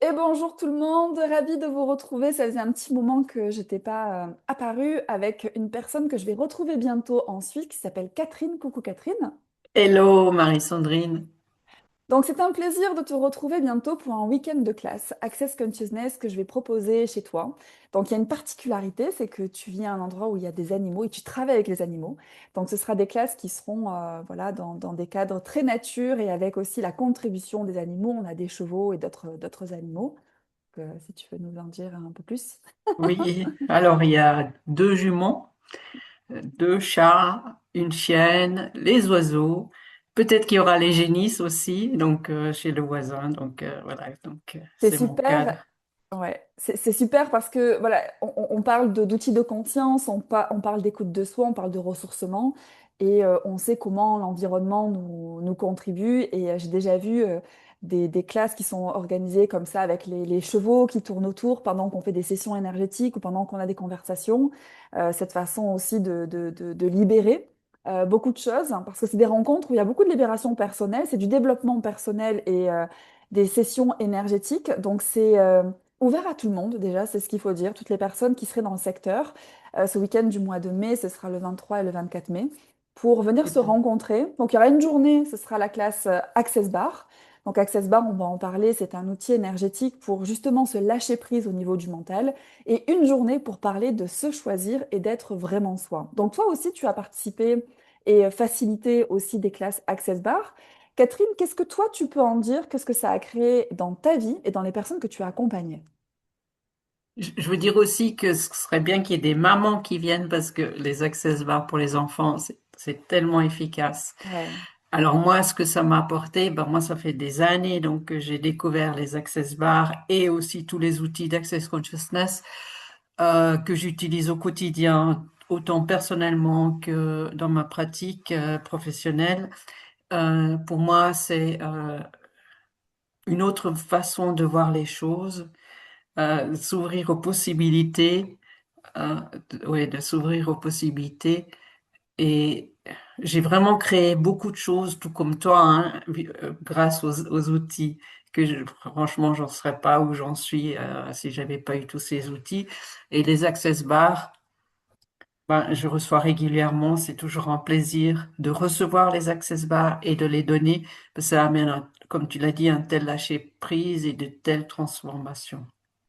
Et bonjour tout le monde, ravie de vous retrouver. Ça faisait un petit moment que j'étais pas apparue avec une personne que je vais retrouver bientôt en Suisse qui s'appelle Catherine. Coucou Catherine. Hello Marie-Sandrine. Donc c'est un plaisir de te retrouver bientôt pour un week-end de classe Access Consciousness que je vais proposer chez toi. Donc il y a une particularité, c'est que tu viens à un endroit où il y a des animaux et tu travailles avec les animaux. Donc ce sera des classes qui seront voilà, dans des cadres très nature et avec aussi la contribution des animaux. On a des chevaux et d'autres animaux. Si tu veux nous en dire un peu plus. Oui, alors il y a deux jumeaux, deux chats, une chienne, les oiseaux. Peut-être qu'il y aura les génisses aussi, donc chez le voisin. Donc voilà, donc C'est c'est mon super, cadre. ouais, c'est super parce que voilà, on parle d'outils de conscience, on parle d'écoute de soi, on parle de ressourcement et on sait comment l'environnement nous contribue. Et j'ai déjà vu des classes qui sont organisées comme ça avec les chevaux qui tournent autour pendant qu'on fait des sessions énergétiques ou pendant qu'on a des conversations. Cette façon aussi de libérer beaucoup de choses hein, parce que c'est des rencontres où il y a beaucoup de libération personnelle, c'est du développement personnel et des sessions énergétiques. Donc c'est ouvert à tout le monde déjà, c'est ce qu'il faut dire. Toutes les personnes qui seraient dans le secteur, ce week-end du mois de mai, ce sera le 23 et le 24 mai, pour venir se Super. rencontrer. Donc il y aura une journée, ce sera la classe Access Bar. Donc Access Bar, on va en parler, c'est un outil énergétique pour justement se lâcher prise au niveau du mental. Et une journée pour parler de se choisir et d'être vraiment soi. Donc toi aussi, tu as participé et facilité aussi des classes Access Bar. Catherine, qu'est-ce que toi tu peux en dire? Qu'est-ce que ça a créé dans ta vie et dans les personnes que tu as accompagnées? Je veux dire aussi que ce serait bien qu'il y ait des mamans qui viennent parce que les access bars pour les enfants, c'est tellement efficace. Ouais. Alors moi, ce que ça m'a apporté, ben moi, ça fait des années donc que j'ai découvert les access bars et aussi tous les outils d'access consciousness que j'utilise au quotidien, autant personnellement que dans ma pratique professionnelle. Pour moi, c'est une autre façon de voir les choses, s'ouvrir aux possibilités, ouais, de s'ouvrir aux possibilités. Et j'ai vraiment créé beaucoup de choses, tout comme toi, hein, grâce aux outils franchement, j'en serais pas où j'en suis si j'avais pas eu tous ces outils. Et les access bars, ben, je reçois régulièrement, c'est toujours un plaisir de recevoir les access bars et de les donner, parce que ça amène, comme tu l'as dit, un tel lâcher prise et de telles transformations.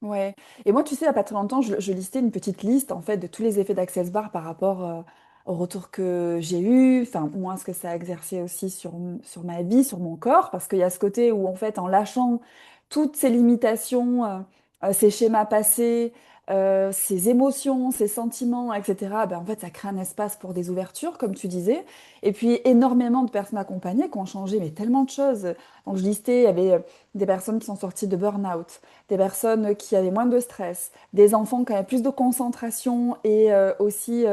Ouais. Et moi, tu sais, il n'y a pas très longtemps, je listais une petite liste en fait de tous les effets d'Access Bar par rapport au retour que j'ai eu, enfin, moi, ce que ça a exercé aussi sur ma vie, sur mon corps, parce qu'il y a ce côté où en fait, en lâchant toutes ces limitations, ces schémas passés, ces émotions, ces sentiments, etc., ben, en fait, ça crée un espace pour des ouvertures, comme tu disais. Et puis, énormément de personnes accompagnées qui ont changé, mais tellement de choses. Donc, je listais, il y avait des personnes qui sont sorties de burn-out, des personnes qui avaient moins de stress, des enfants qui avaient plus de concentration et aussi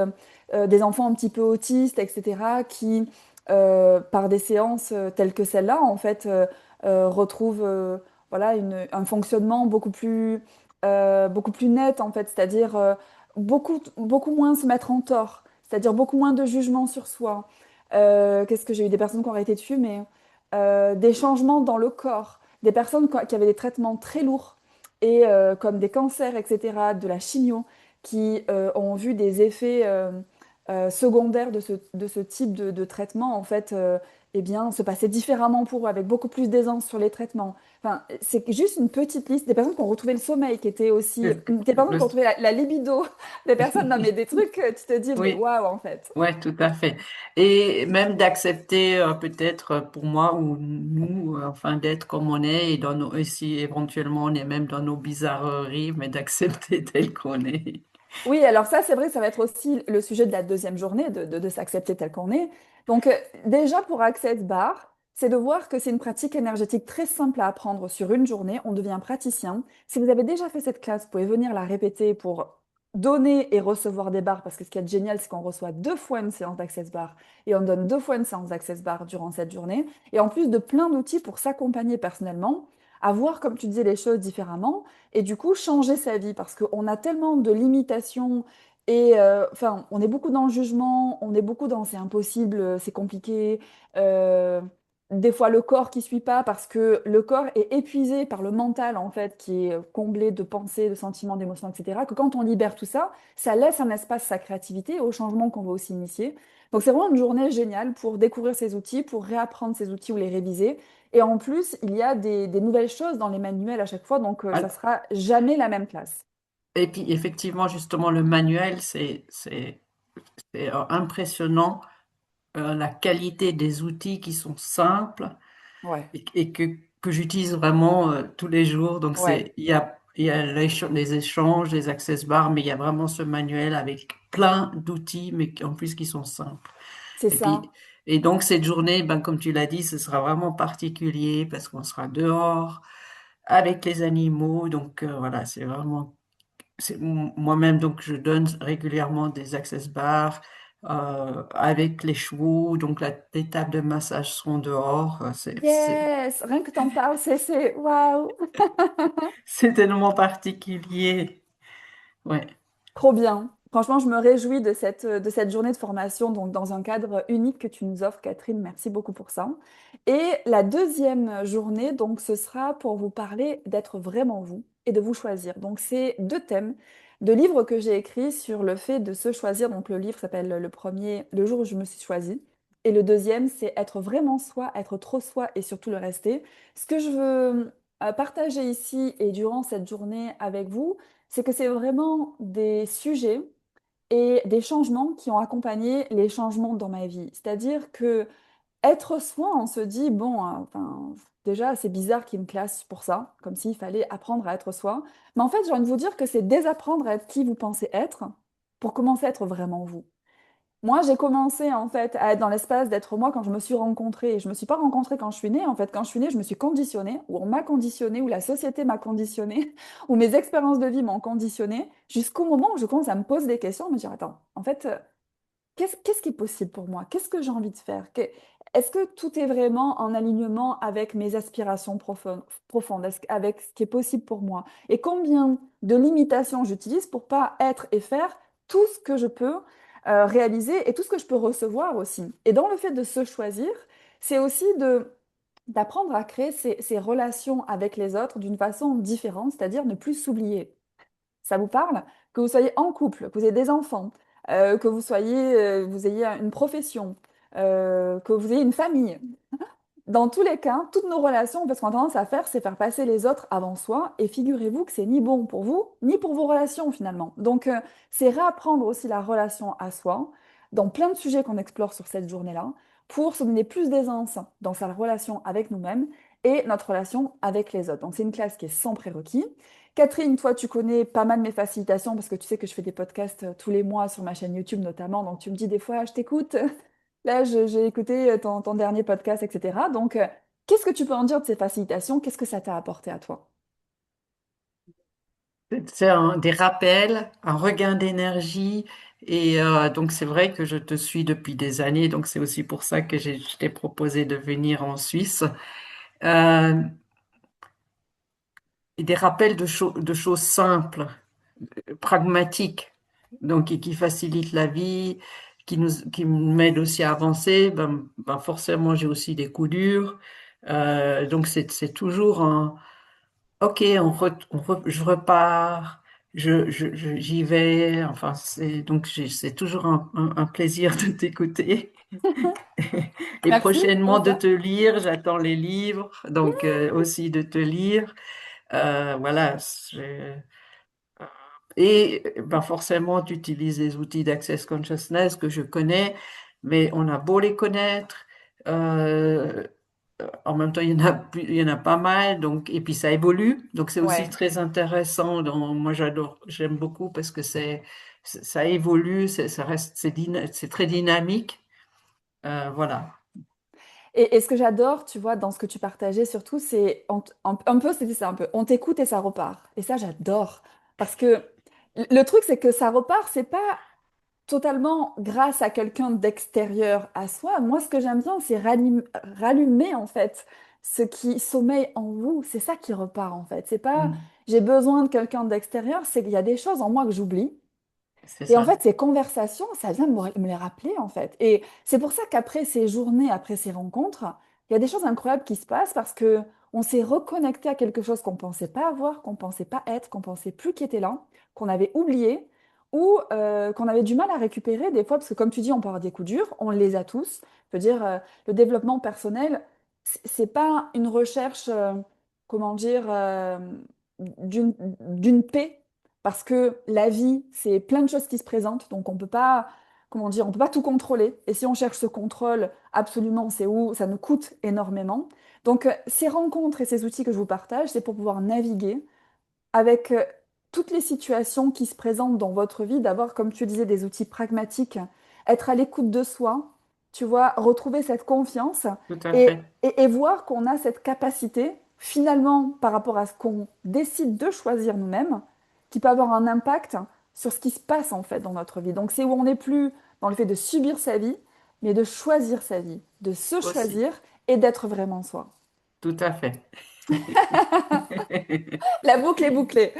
des enfants un petit peu autistes, etc., qui, par des séances telles que celle-là, en fait, retrouvent voilà, un fonctionnement beaucoup plus net, en fait, c'est-à-dire beaucoup moins se mettre en tort, c'est-à-dire beaucoup moins de jugement sur soi. Qu'est-ce que j'ai eu? Des personnes qui ont arrêté de fumer, des changements dans le corps, des personnes qui avaient des traitements très lourds et comme des cancers, etc., de la chimio, qui ont vu des effets secondaires de ce type de traitement, en fait, eh bien, se passer différemment pour eux, avec beaucoup plus d'aisance sur les traitements. Enfin, c'est juste une petite liste des personnes qui ont retrouvé le sommeil, qui étaient aussi, des personnes qui ont retrouvé la libido, des personnes, non mais des trucs, tu te dis, mais Oui, waouh, en fait. ouais, tout à fait. Et même d'accepter peut-être pour moi ou nous, enfin d'être comme on est et dans nos, et si éventuellement on est même dans nos bizarreries, mais d'accepter tel qu'on est. Oui, alors ça, c'est vrai, ça va être aussi le sujet de la deuxième journée, de s'accepter tel qu'on est. Donc, déjà pour Access Bar, c'est de voir que c'est une pratique énergétique très simple à apprendre sur une journée. On devient praticien. Si vous avez déjà fait cette classe, vous pouvez venir la répéter pour donner et recevoir des bars, parce que ce qui est génial, c'est qu'on reçoit deux fois une séance d'Access Bar et on donne deux fois une séance d'Access Bar durant cette journée. Et en plus de plein d'outils pour s'accompagner personnellement, à voir, comme tu disais, les choses différemment et du coup changer sa vie parce qu'on a tellement de limitations et enfin on est beaucoup dans le jugement, on est beaucoup dans c'est impossible, c'est compliqué. euh, des fois le corps qui suit pas parce que le corps est épuisé par le mental en fait qui est comblé de pensées, de sentiments, d'émotions, etc. Que quand on libère tout ça, ça laisse un espace à sa créativité et au changement qu'on va aussi initier. Donc c'est vraiment une journée géniale pour découvrir ces outils, pour réapprendre ces outils ou les réviser. Et en plus, il y a des nouvelles choses dans les manuels à chaque fois, donc ça Ah, sera jamais la même classe. et puis effectivement, justement, le manuel, c'est impressionnant, la qualité des outils qui sont simples Ouais, et que j'utilise vraiment tous les jours. Donc, ouais, il y a les échanges, les access bars, mais il y a vraiment ce manuel avec plein d'outils, mais en plus qui sont simples. c'est Et puis, ça. et donc, cette journée, ben, comme tu l'as dit, ce sera vraiment particulier parce qu'on sera dehors avec les animaux. Donc, voilà, c'est vraiment moi-même, donc je donne régulièrement des access bars avec les chevaux, donc les tables de massage seront dehors. Yes, rien que t'en parles, c'est waouh. C'est tellement particulier. Ouais. Trop bien. Franchement, je me réjouis de cette journée de formation, donc dans un cadre unique que tu nous offres, Catherine. Merci beaucoup pour ça. Et la deuxième journée, donc, ce sera pour vous parler d'être vraiment vous et de vous choisir. Donc, c'est deux thèmes de livres que j'ai écrits sur le fait de se choisir. Donc, le livre s'appelle le premier, Le jour où je me suis choisie. Et le deuxième, c'est être vraiment soi, être trop soi et surtout le rester. Ce que je veux partager ici et durant cette journée avec vous, c'est que c'est vraiment des sujets et des changements qui ont accompagné les changements dans ma vie. C'est-à-dire que être soi, on se dit, bon, enfin, déjà, c'est bizarre qu'il me classe pour ça, comme s'il fallait apprendre à être soi. Mais en fait, j'ai envie de vous dire que c'est désapprendre à être qui vous pensez être pour commencer à être vraiment vous. Moi, j'ai commencé en fait à être dans l'espace d'être moi quand je me suis rencontrée. Et je me suis pas rencontrée quand je suis née. En fait, quand je suis née, je me suis conditionnée, ou on m'a conditionnée, ou la société m'a conditionnée, ou mes expériences de vie m'ont conditionnée, jusqu'au moment où je commence à me poser des questions, me dire, attends, en fait, qu'est-ce qui est possible pour moi? Qu'est-ce que j'ai envie de faire? Est-ce que tout est vraiment en alignement avec mes aspirations profondes, avec ce qui est possible pour moi? Et combien de limitations j'utilise pour pas être et faire tout ce que je peux réaliser et tout ce que je peux recevoir aussi? Et dans le fait de se choisir, c'est aussi d'apprendre à créer ces relations avec les autres d'une façon différente, c'est-à-dire ne plus s'oublier. Ça vous parle? Que vous soyez en couple, que vous ayez des enfants, que vous ayez une profession, que vous ayez une famille. Dans tous les cas, toutes nos relations, parce qu'on a tendance à faire, c'est faire passer les autres avant soi. Et figurez-vous que c'est ni bon pour vous, ni pour vos relations finalement. Donc, c'est réapprendre aussi la relation à soi, dans plein de sujets qu'on explore sur cette journée-là, pour se donner plus d'aisance dans sa relation avec nous-mêmes et notre relation avec les autres. Donc, c'est une classe qui est sans prérequis. Catherine, toi, tu connais pas mal mes facilitations parce que tu sais que je fais des podcasts tous les mois sur ma chaîne YouTube notamment. Donc, tu me dis des fois, je t'écoute. Là, j'ai écouté ton dernier podcast, etc. Donc, qu'est-ce que tu peux en dire de ces facilitations? Qu'est-ce que ça t'a apporté à toi? C'est des rappels, un regain d'énergie. Et donc, c'est vrai que je te suis depuis des années. Donc, c'est aussi pour ça que je t'ai proposé de venir en Suisse. Euh, et des rappels de choses simples, pragmatiques, donc et qui facilitent la vie, qui m'aident aussi à avancer. Ben forcément, j'ai aussi des coups durs. Donc, c'est toujours un OK, je repars, j'y vais. Enfin, c'est toujours un plaisir de t'écouter. Et Merci prochainement pour de ça. te lire, j'attends les livres, donc aussi de te lire. Voilà. Et ben forcément, tu utilises les outils d'Access Consciousness que je connais, mais on a beau les connaître. euh, En même temps, il y en a pas mal, donc, et puis ça évolue, donc c'est aussi Ouais. très intéressant. Moi, j'aime beaucoup parce que ça évolue, ça reste, c'est très dynamique. Voilà. Et ce que j'adore, tu vois, dans ce que tu partageais surtout, c'est un peu, c'était ça un peu. On t'écoute et ça repart. Et ça, j'adore. Parce que le truc, c'est que ça repart, c'est pas totalement grâce à quelqu'un d'extérieur à soi. Moi, ce que j'aime bien, c'est rallumer, en fait, ce qui sommeille en vous. C'est ça qui repart, en fait. C'est pas Mm. j'ai besoin de quelqu'un d'extérieur, c'est qu'il y a des choses en moi que j'oublie. C'est Et en ça. fait, ces conversations, ça vient me les rappeler, en fait. Et c'est pour ça qu'après ces journées, après ces rencontres, il y a des choses incroyables qui se passent parce que on s'est reconnecté à quelque chose qu'on pensait pas avoir, qu'on pensait pas être, qu'on pensait plus qui était là, qu'on avait oublié ou qu'on avait du mal à récupérer des fois, parce que comme tu dis, on peut avoir des coups durs, on les a tous. Je veux dire, le développement personnel, c'est pas une recherche, comment dire, d'une paix, parce que la vie, c'est plein de choses qui se présentent, donc on peut pas, comment dire, on peut pas tout contrôler. Et si on cherche ce contrôle, absolument, c'est où ça nous coûte énormément. Donc, ces rencontres et ces outils que je vous partage, c'est pour pouvoir naviguer avec toutes les situations qui se présentent dans votre vie, d'avoir, comme tu disais, des outils pragmatiques, être à l'écoute de soi, tu vois, retrouver cette confiance Tout à fait. et voir qu'on a cette capacité, finalement, par rapport à ce qu'on décide de choisir nous-mêmes, qui peut avoir un impact sur ce qui se passe en fait dans notre vie. Donc c'est où on n'est plus dans le fait de subir sa vie, mais de choisir sa vie, de se Aussi. choisir et d'être vraiment soi. Tout à fait. La boucle est bouclée.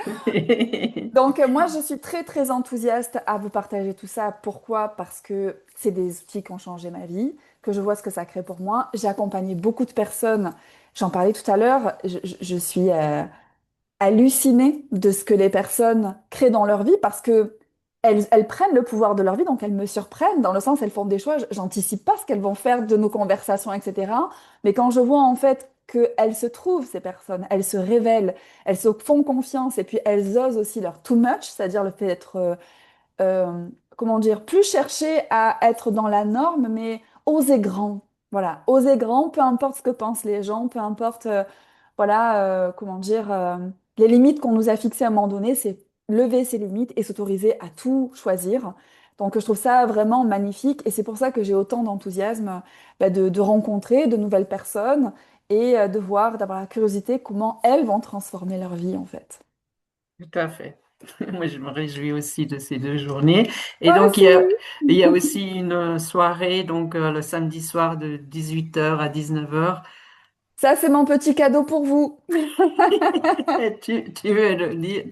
Donc, moi, je suis très, très enthousiaste à vous partager tout ça. Pourquoi? Parce que c'est des outils qui ont changé ma vie, que je vois ce que ça crée pour moi. J'ai accompagné beaucoup de personnes. J'en parlais tout à l'heure. Je suis hallucinée de ce que les personnes créent dans leur vie parce que elles prennent le pouvoir de leur vie, donc elles me surprennent dans le sens elles font des choix. J'anticipe pas ce qu'elles vont faire de nos conversations, etc. Mais quand je vois en fait qu'elles se trouvent, ces personnes, elles se révèlent, elles se font confiance et puis elles osent aussi leur too much, c'est-à-dire le fait d'être comment dire, plus chercher à être dans la norme, mais oser grand. Voilà, oser grand, peu importe ce que pensent les gens, peu importe, voilà, comment dire, les limites qu'on nous a fixées à un moment donné, c'est lever ses limites et s'autoriser à tout choisir. Donc, je trouve ça vraiment magnifique et c'est pour ça que j'ai autant d'enthousiasme bah, de rencontrer de nouvelles personnes et de voir, d'avoir la curiosité comment elles vont transformer leur vie en fait. Tout à fait. Moi, je me réjouis aussi de ces 2 journées. Et Moi donc, aussi. il y a aussi une soirée, donc le samedi soir de 18h à 19h. Ça, c'est mon petit cadeau pour vous. Tu veux le dire,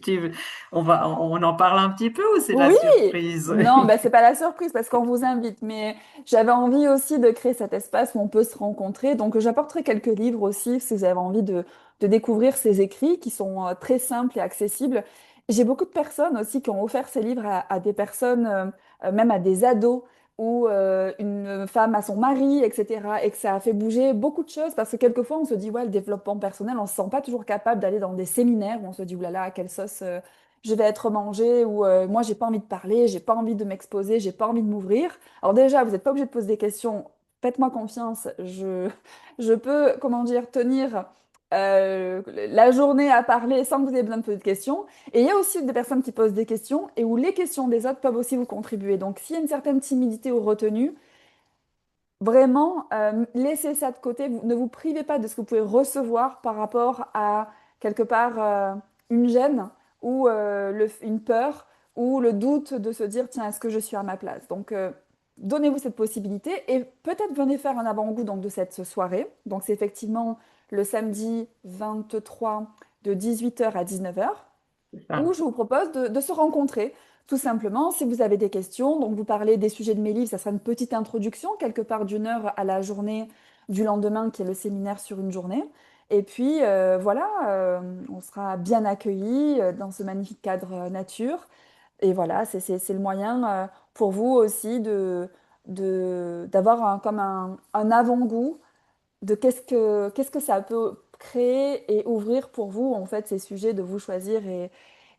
on en parle un petit peu ou c'est la Oui, surprise? non, bah, c'est pas la surprise parce qu'on vous invite, mais j'avais envie aussi de créer cet espace où on peut se rencontrer. Donc, j'apporterai quelques livres aussi si vous avez envie de découvrir ces écrits qui sont très simples et accessibles. J'ai beaucoup de personnes aussi qui ont offert ces livres à des personnes, même à des ados ou une femme à son mari, etc. Et que ça a fait bouger beaucoup de choses parce que quelquefois on se dit, ouais, le développement personnel, on se sent pas toujours capable d'aller dans des séminaires où on se dit, oulala, quelle sauce. Je vais être mangée ou moi j'ai pas envie de parler, j'ai pas envie de m'exposer, j'ai pas envie de m'ouvrir. Alors déjà, vous n'êtes pas obligé de poser des questions. Faites-moi confiance, je peux, comment dire, tenir la journée à parler sans que vous ayez besoin de poser de questions. Et il y a aussi des personnes qui posent des questions et où les questions des autres peuvent aussi vous contribuer. Donc s'il y a une certaine timidité ou retenue, vraiment, laissez ça de côté. Ne vous privez pas de ce que vous pouvez recevoir par rapport à quelque part une gêne ou une peur ou le doute de se dire, tiens, est-ce que je suis à ma place? Donc, donnez-vous cette possibilité et peut-être venez faire un avant-goût donc, de cette soirée. Donc, c'est effectivement le samedi 23 de 18h à 19h C'est où ça. je vous propose de se rencontrer. Tout simplement, si vous avez des questions, donc vous parlez des sujets de mes livres, ça sera une petite introduction, quelque part d'1 heure à la journée du lendemain, qui est le séminaire sur une journée. Et puis voilà, on sera bien accueillis dans ce magnifique cadre nature. Et voilà, c'est le moyen pour vous aussi d'avoir comme un avant-goût de qu'est-ce que ça peut créer et ouvrir pour vous, en fait, ces sujets de vous choisir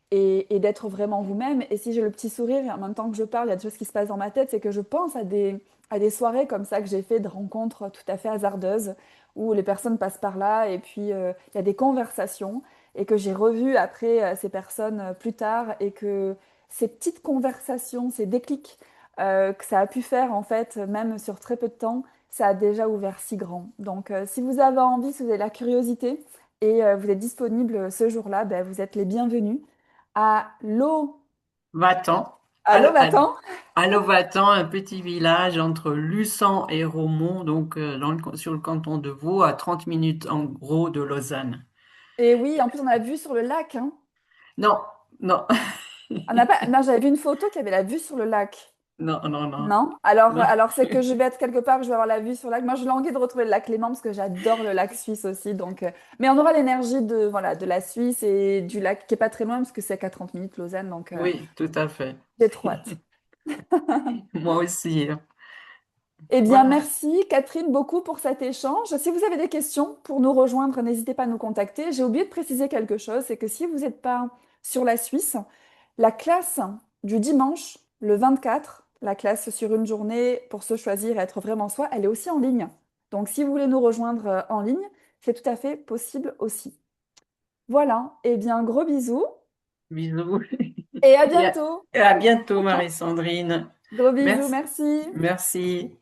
et d'être vraiment vous-même. Et si j'ai le petit sourire et en même temps que je parle, il y a des choses qui se passent dans ma tête, c'est que je pense à des soirées comme ça que j'ai fait de rencontres tout à fait hasardeuses où les personnes passent par là et puis il y a des conversations et que j'ai revues après ces personnes plus tard et que ces petites conversations, ces déclics que ça a pu faire en fait, même sur très peu de temps, ça a déjà ouvert si grand. Donc si vous avez envie, si vous avez la curiosité et vous êtes disponible ce jour-là, ben, vous êtes les bienvenus à Va-t'en. L'eau Vatan. À Lovatan, un petit village entre Luçon et Romont, donc sur le canton de Vaud, à 30 minutes en gros de Lausanne. Et oui, en plus, on a vu sur le lac. Hein. Non, non. On n'a pas... Non, j'avais vu une photo qui avait la vue sur le lac. Non, non, non, Non? non. Alors c'est que je vais être quelque part, je vais avoir la vue sur le lac. Moi, je languis de retrouver le lac Léman parce que j'adore le lac suisse aussi. Donc, mais on aura l'énergie de, voilà, de la Suisse et du lac qui est pas très loin parce que c'est qu'à 30 minutes Lausanne. Donc, Oui, tout à fait. j'ai trop hâte. Moi aussi, hein. Eh bien, Voilà. merci Catherine beaucoup pour cet échange. Si vous avez des questions pour nous rejoindre, n'hésitez pas à nous contacter. J'ai oublié de préciser quelque chose, c'est que si vous n'êtes pas sur la Suisse, la classe du dimanche, le 24, la classe sur une journée pour se choisir et être vraiment soi, elle est aussi en ligne. Donc, si vous voulez nous rejoindre en ligne, c'est tout à fait possible aussi. Voilà, eh bien, gros bisous Bisous. et à Et à, bientôt. et à bientôt, Marie-Sandrine. Gros bisous, Merci. merci. Merci.